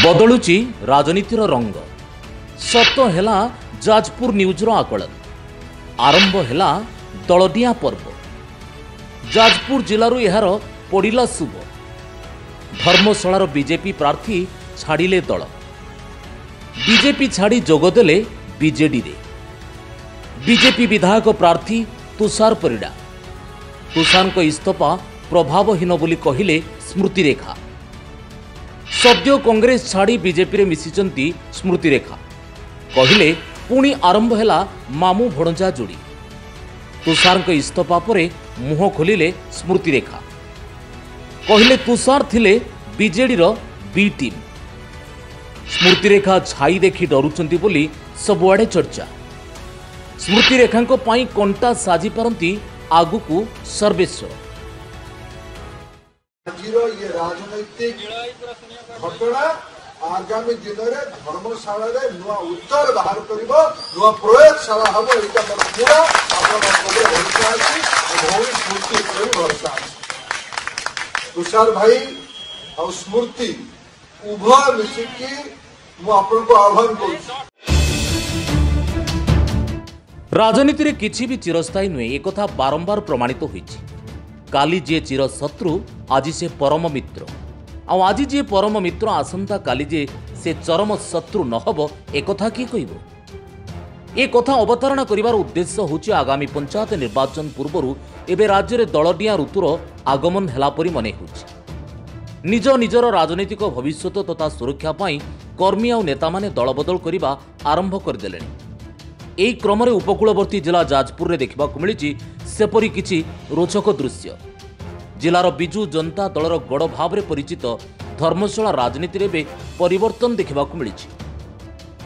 बदलुची राजनीतिर रंग सत हेला जाजपुर न्यूजर आकलन आरंभ हेला दलडिया पर्व जाजपुर जिलारू यार पड़िला शुभ धर्मशालार बीजेपी प्रार्थी छाड़िले दल बीजेपी छाड़ी जोगदेले बीजेडी रे बीजेपी विधायक प्रार्थी तुषार परिडा तुषार इस्तफा प्रभावहीन बोली कहिले स्मृतिरेखा सद्य कांग्रेस छाड़ी बीजेपी रे मिशिचंती स्मृतिरेखा कहिले पुणी आरंभ हेला मामू भणजा जोड़ी तुषार इस्तफा परे मुह खोलिले स्मृतिरेखा कहिले तुषार थिले बीजेडी रो बी टीम स्मृतिरेखा छाई देखि डरुचंती बोली सबुआडे चर्चा स्मृतिरेखा पाई कंटा साजी पारंती आगुकू सर्वेश्वर ये राजनैतिक घटना आगामी दिन में धर्मशाला नुआ उत्तर बाहर कर नुआ प्रयोगशाला हम पूरा भरोसा स्मृति भरोसा तुषार भाई और स्मृति उभय मिसिकी मुझे आह्वान कर राजनीति रे किछि भी चिरस्थायी नुहे एक कथा बारंबार प्रमाणित होइछि काली जे चिर शत्रु आज से परम मित्र आज जे परम मित्र आसंता काली जे से चरम शत्रु नहब एकथा कि कहब ए कथा अवतारणा करिवार उद्देश्य होछि आगामी पंचायत निर्वाचन पूर्वरु एबे राज्य रे दलडिया ऋतुर आगमन हेला परि मने होछि निज निजर राजनीतिक भविष्यत तथा सुरक्षा पाई कर्मी आ नेता माने दलबदल करिबा आरंभ करदेलेनि एही क्रम में उपकूलवर्ती जिला जाजपुर रे देखिबाकु मिलिछि सेपरि किछि रोचक दृश्य जिलार बिजु जनता दलर गड़ भाव में परिचित धर्मशाला राजनीति रे परिवर्तन देखिबाकु मिलिछि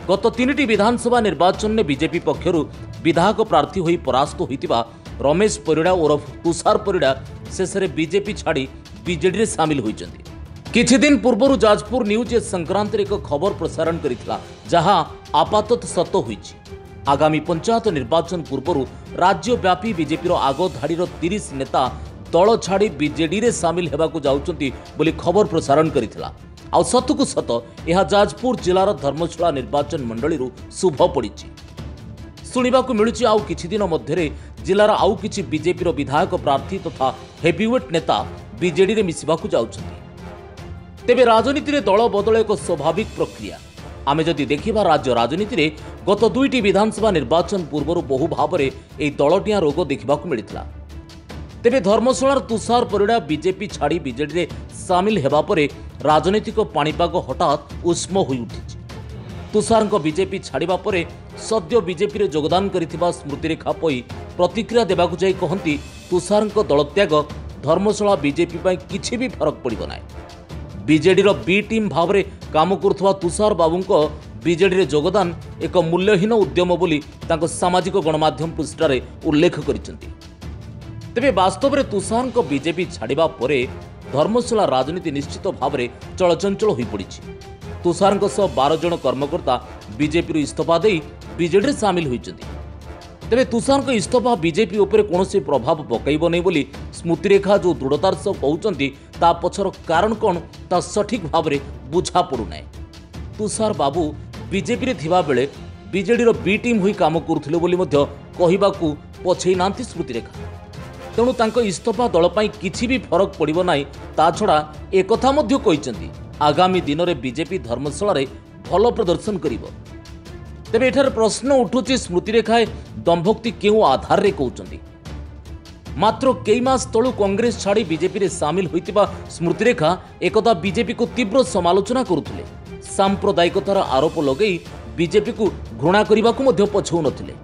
गत 3टी विधानसभा निर्वाचन में बीजेपी पक्षरु विधायक प्रार्थी होई परास्त होइतिबा रमेश परिडा ओरफ तुषार परिडा शेषे बीजेपी छाड़ी बीजेडी रे सामिल होइचंती किछि दिन पूर्वरु जाजपुर न्यूज संक्रांत एक खबर प्रसारण करितला जहां आपातत सत होइछि आगामी पंचायत निर्वाचन पूर्वरु राज्यव्यापी बीजेपी आग धाड़ी 30 नेता दल छाड़ी बीजेडी रे सामिल हेबाकु जाउचंती बोली खबर प्रसारण करितला आ सतकु सत यह जाजपुर जिलार धर्मशाला निर्वाचन मंडली शुभ पड़िछि सुनिबाकु मिलुछि आउ किछि दिन मध्यरे जिलार आउ किछि बीजेपी विधायक प्रार्थी तथा हेवीवेट नेता बीजेडी रे मिसिबाकु जाउचंती तेबे राजनीति रे दल बदल एक स्वाभाविक प्रक्रिया आमे जदि देखिबा राज्य राजनीति रे गत 2टी विधानसभा निर्वाचन पूर्वरु बहु भाव में एही दलटिया रोग देखिबाकु मिलितला तेबे धर्मशालार तुषार परिडा बीजेपी छाड़ी बीजेडी रे सामिल हेबा परे राजनीतिक पाणीपाग हठात उष्म होई उठिछि तुषार बीजेपी छाड़िबा परे सद्य बीजेपी रे योगदान करिथिबा स्मृतिरेखा पई प्रतिक्रिया देबाकु जाई कहंती तुषार दलत्याग धर्मशाला बीजेपी पई किछि भी फरक पड़िबो नाही बीजेडी रो बी टीम भाव में काम करुवा तुषार बाबू बीजेडी रे योगदान एक मूल्यहीन उद्यम बोली तांको सामाजिक गणमाध्यम पृष्ठारे उल्लेख करिसेंती तेबे वास्तव में तुषार बीजेपी छाड़िबा परे धर्मशाला राजनीति निश्चित भाव में चलचंचल होई पड़िछि तुषार 12 जन कर्मकर्ता बीजेपी इस्तफा दे बीजेडी रे सामिल होइछंती तेबे तुषार इस्तफा बीजेपी उपरे कोनोसी प्रभाव पकाइबो नै बोली स्मृतिरेखा जो दृढ़तार सह कहउचंती ता पछर कारण कोन ता सठिक भाव में बुझा पड़ू नै तुषार बाबू बीजेपी रे थिबा बेले बीजेडी रो बी टीम होई काम करुथिले बोली मध्य कहिबाकू पछै नांती स्मृतिरेखा तेणु तांको इस्तफा दल पई किछि भी फरक पड़िबो नै ता छडा एकथा मध्य कहिसंती आगामी दिन रे बीजेपी धर्मशाला रे भलो प्रदर्शन करिवो तेबे एठार प्रश्न उठुची स्मृतिरेखा दंभक्ति केउ आधार रे कहउचंती मात्र कई मास तलु कांग्रेस छाड़ी बीजेपी रे सामिल होइतिबा स्मृतिरेखा एकदा बीजेपी को तीव्र समालोचना करुथिले सांप्रदायिकतार आरोप लगेई बीजेपी को घृणा करबाकू मध्य पछौ नथिले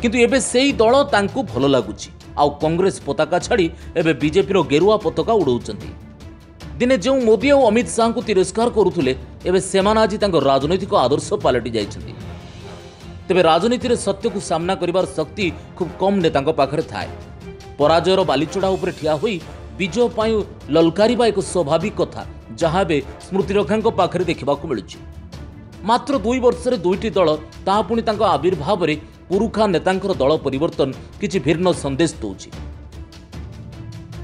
किंतु एबे सेही दल तांकू भलो लागुची आउ कांग्रेस पताका छाड़ी एबे बीजेपी रो गेरुआ पताका उड़ौचंती दिने जो मोदी और अमित शाह को तिरस्कार करुथिले एबे सेमान आज तांको राजनैतिक आदर्श पलटि जाइछंती तेबे राजनीति रे सत्य को सामना करिवार शक्ति खूब कम नेतांको पाखरे थाए पराजयर बालीचढ़ा उपरे ठिया होई विजय पाई ललकारिबा एक स्वाभाविक कथा जहाँ बे स्मृतिरेखा पाखरे देखिबाकू मिलुछि मात्र 2 वर्ष रे 2टी दल ता पुणी तांको आविर्भाव रे पुरुखा नेतांकर दल परिवर्तन किछि भिन्न संदेश दउछि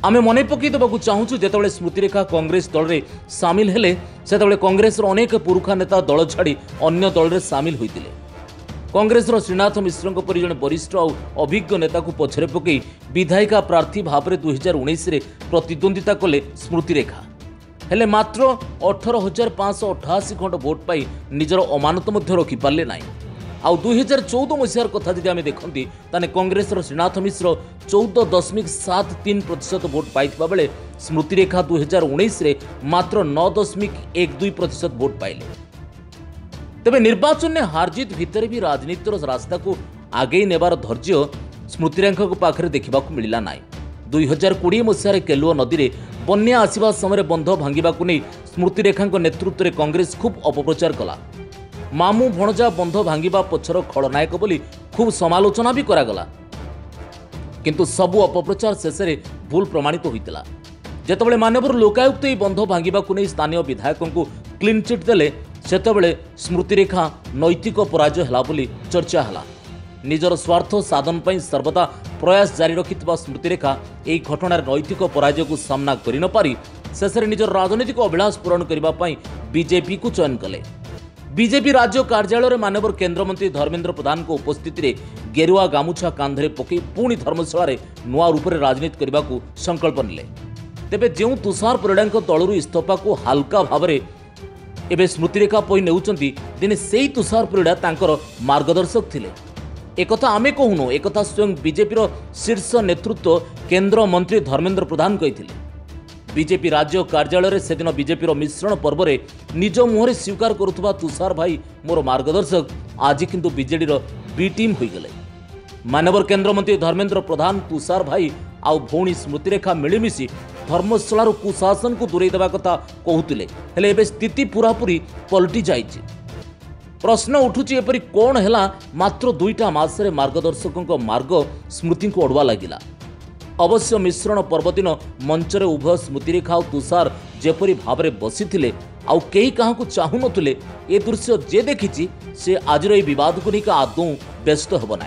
आमे मने पकई देबाकू चाहूँ जेतेबेले स्मृतिरेखा कांग्रेस दल में सामिल हेले सेतेबेले कांग्रेस अनेक पुरुखा नेता दल छाड़ी अन्य दल में सामिल होते। कांग्रेस श्रीनाथ मिश्र परि जड़े वरिष्ठ और अभिज्ञ नेता को पछरे पकई विधायिका प्रार्थी भाव में 2019 में प्रतिद्वंदिता कले स्मृतिरेखा हेले मात्र 18,588 खंड भोट पाई निजर अमानत रखिपारे ना। आउ 2014 मसीहार कथा जदि आमे देखंती ताने कांग्रेस श्रीनाथ मिश्र 14.73% भोट पाइथिबा बेले स्मृतिरेखा 2019 रे मात्र 9.12% भोट पाइले। तेबे निर्वाचन में हारजीत भितर भी राजनीतिर रास्ता को आगे नेबार धैर्य स्मृतिरेखा पाखरे देखा मिलला ना। 2020 मसीहार केलुओ नदी में बन्या आसवा समय बंध भांगा नहीं स्मृतिरेखा नेतृत्व में कांग्रेस खूब अपप्रचार कला। मामू भणजा बंध भांगा पछर खलनायक बोली खूब समालोचना भी करागला, किंतु सबु अपप्रचार शेष में भूल प्रमाणित होता। जेतेबेले माननीय लोकायुक्त यह बंध भांगा नहीं स्थानीय विधायकों को क्लीन चिट देले सेतेबेले स्मृतिरेखा नैतिक पराजय है बोली चर्चा है। निजर स्वार्थ साधन पर सर्वदा प्रयास जारी रखिथिबा स्मृतिरेखा यह घटनार नैतिक पराजय को सामना कर न पारी शेष में निजर राजनीतिक अभिलाष पूरण करने बीजेपी को चयन कले। बीजेपी राज्य कार्यालय में माननीय केन्द्रमंत्री धर्मेन्द्र प्रधान को उपस्थिति में गेरुआ गामुछा कांधरे पकई पुणी धर्मशाला नुआ रूप से राजनीति करने को संकल्प निले। तेबे जो तुषार परिड़ा दलू इस्तीफा को हालका भाव में एवं स्मृतिरेखा पई नेउचंती दिने सेई तुषार परिड़ा तांकर मार्गदर्शक थिले। एकथा आमे कहूनु, एकथा स्वयं बीजेपी शीर्ष नेतृत्व केंद्र मंत्री धर्मेन्द्र प्रधान कहिथिले। बीजेपी राज्य कार्यालय से दिन बीजेपी मिश्रण पर्व में निज मुहरे स्वीकार करुवा तुषार भाई मोर मार्गदर्शक आज किंतु बीजेडी बी टीम हो गले। माननीय केन्द्रमंत्री धर्मेन्द्र प्रधान तुषार भाई आउ भौणी स्मृतिरेखा मिलमिशी धर्मशाला कुशासन को दूरे देवा कथा कहते हेले एबे स्थिति पूरापूरी पलटि जाइए। प्रश्न उठुची एपरी कौन है मात्र 2टा मासरे मार्गदर्शकों मार्ग स्मृति को अड़वा लगिला। अवश्य मिश्रण पर्वदिन मंचरे उभय स्मृतिरेखा और तुषार जेपरी भाव में बसी आउ कई क्या चाहू नथिले ए दृश्य जे देखिछि से आज बद को लेकर आदौ व्यस्त हेब ना।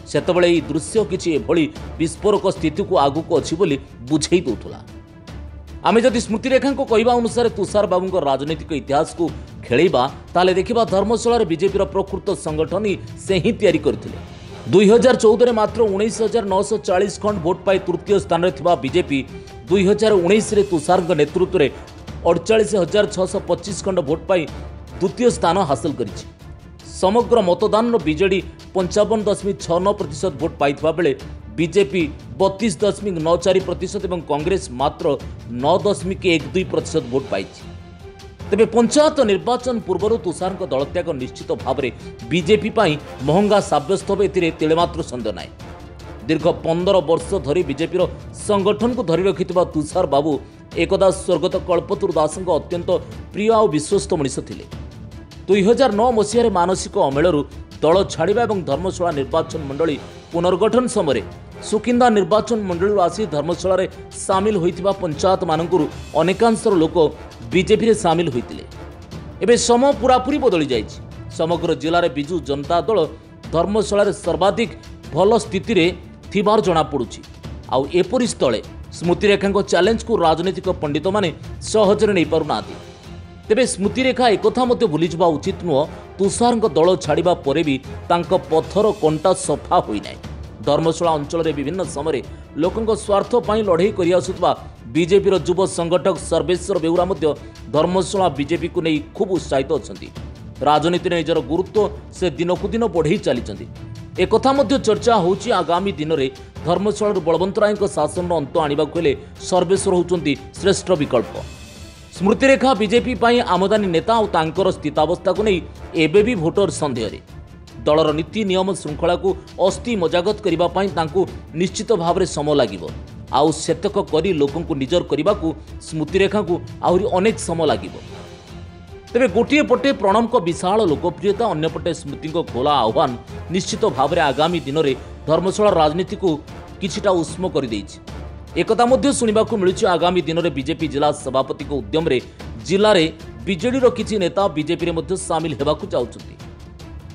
सेतबेले यह दृश्य किछि एभली विस्फोरक स्थिति को आगू अच्छी बोली बुझे दूला। आमे जदि स्मृतिरेखा को कहवा अनुसार तुषार बाबू राजनीतिक इतिहास को खेलवा ताले देखा धर्मशाला बीजेपी प्रकृत संगठन ही से ही तैयारी करथिले। 2014 मात्र 19,940 खंड भोट पाई तृतीय स्थान में थिबा बीजेपी 2019 रे तुषार नेतृत्व में 48,625 खंड भोट पाई द्वितीय स्थान हासिल करिछि। समग्र मतदान बीजेडी 55.69% भोट पाइथिबा बेले बीजेपी 32.94% एवं कांग्रेस मात्र 9.12% भोट पाइछि। तेबे पंचायत निर्वाचन पूर्व तुषार दल त्याग निश्चित भाव में बीजेपी पाई महंगा साब्यस्त हो तिलेमात्र सन्देह ना। दीर्घ 15 वर्ष धरी बीजेपी संगठन को धरी रखिथिबा तुषार बाबू एकदा स्वर्गत कल्पतरु दास अत्यंत प्रिय और विश्वस्त मनीष थिले। 2009 मसीह मानसिक अमेलू दल छाड़ा और धर्मशाला निर्वाचन मंडली पुनर्गठन समय सुकिंदा निर्वाचन मंडली आसी धर्मशाला सामिल होइथिबा पंचायत मानकरू अनेकांशर लोक बीजेपी रे सामिल होइतिले। एबे समय पूरापूरी बदली जाइछि। समग्र जिले में बिजु जनता दल धर्मशाला सर्वाधिक भल स्थिति रे थिबार जना पड़ुछि। आउ एपरि स्थले स्मृतिरेखा चैलेंज को राजनीतिक पंडित माने सहजरे नहीं पारुनाहांती। तेबे स्मृतिरेखा एकथा मध्य भूली जावा उचित नुह तुषार दल छाड़ा पर भी तांको पथर कंटा सफा होई नै। धर्मशाला अंचल में विभिन्न समय लोकों स्वार्थ पर लड़े कर आसुवा बीजेपी युव संगठक सर्वेश्वर बेउरा धर्मशाला बीजेपी को नहीं खूब उत्साहित अच्छा। राजनीति में निजर गुरुत्व से दिनकू दिन बढ़ई चली। एक चर्चा होची आगामी दिन में धर्मशाला बलवंत राय शासन अंत आने को सर्वेश्वर होती श्रेष्ठ विकल्प। स्मृतिरेखा बीजेपी पाई आमदानी नेता और तांकर स्थितावस्था को नहीं एबे भी भोटर संदेह। दलर नीति नियम श्रृंखला को अस्थि मजागत करने निश्चित भाव में समय लगे आउ सेतक करी लोकों को निजर करने को स्मृतिरेखा को आहरी अनेक समय लगे। तेरे गोटे पटे प्रणम को विशाल लोकप्रियता अन्यपटे स्मृति को खोला आह्वान निश्चित भाव में आगामी दिन में धर्मशाला राजनीति को किछिटा उष्म कर देइछि। एकता मध्य सुनिबा को मिलुछि आगामी दिन में बीजेपी जिला सभापति को उद्यम रे जिले में बीजेडी रो किछि नेता बीजेपी रे मध्य सामिल हेबाकु चाहुछन्ति,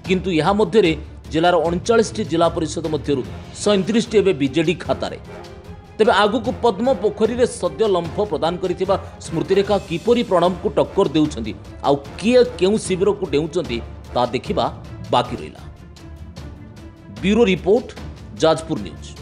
किंतु यहा मध्य जिलार 39 जिला परिषद मध्य 37 एवं बीजेडी खातार तेबे आगुक पद्म पोखरी रे सद्य लंफ प्रदान करिथिबा स्मृतिरेखा किपरि प्रणव को टक्कर देउछंती आउ किए केउ शिविर को डेउछंती ता देखिबा बाकी रहिला। Bureau report, Jajpur news.